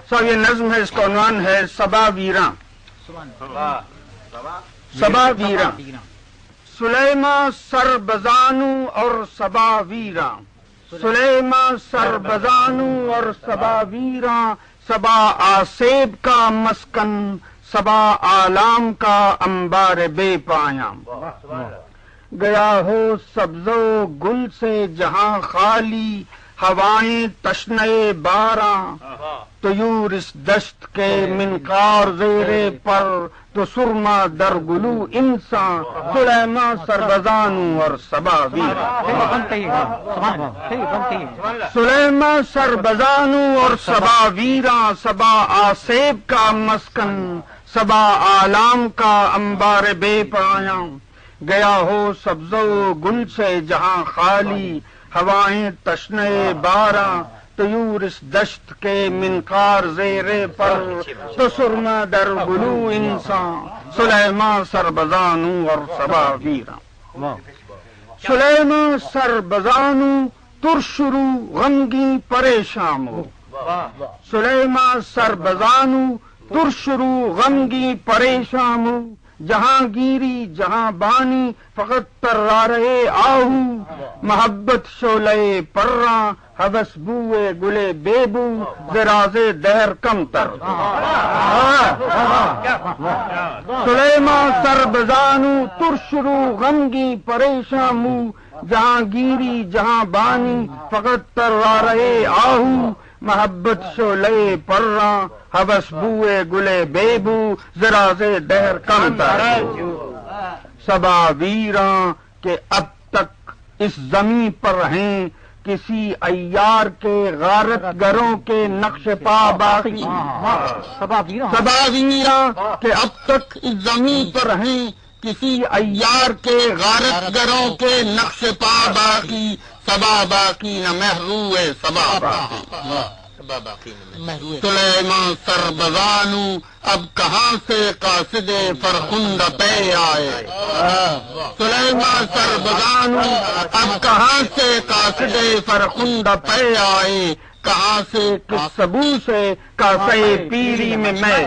صاحب یہ نظم ہے، اس کا عنوان ہے صبا ویراں۔ صبا ویراں، سلیما سر بزانو اور صبا ویراں، سلیما سر بزانو اور صبا ویراں، صبا آسیب کا مسکن، صبا آلام کا انبار بے پایاں۔ گیا ہو سبز و گل سے جہاں خالی، ہوائیں تشنئے باراں، طیور اس دشت کے منقار زیرے پر، تو سرما در گلو انسان، سلیما سربزانو اور صبا ویراں۔ سلیما سربزانو اور صبا ویراں، صبا آسیب کا مسکن، صبا آلام کا انبار بے پایاں۔ گیا ہو سبز و گل سے جہاں خالی، ہوائیں تشنئے باراں، طیور اس دشت کے منقار زیرے پر، تو سرما در گلو انسان، سلیما سربزانو اور صبا ویراں۔ سلیما سربزانو ترشرو غمگی پریشامو، سلیما سربزانو ترشرو غمگی پریشامو، جہاں گیری جہاں بانی فقط ترارے آہو، محبت شعلے پراں حوث بوئے گلے بیبو، زراز دہر کم تر۔ سلیما سربزانو ترشرو غمگی پریشامو، جہاں گیری جہاں بانی فقط ترارے آہو، محبت شعلے پراں حوث بوئے گلے بیبو، زراز دہر کم تر۔ صبا ویراں کہ اب تک اس زمیں پر ہیں کسی عیار کے غارت گروں کے نقش پا باقی۔ صبا ویراں کہ اب تک اس زمیں پر ہیں کسی عیار کے غارت گروں کے نقش پا باقی، صبا باقی نہ محروے صبا باقی۔ سلیما سربزانو اب کہاں سے قاصد فرخند پہ آئے، سلیما سربزانو اب کہاں سے قاصد فرخند پہ آئے، کہاں سے کس سبو سے کاسے پیری میں میں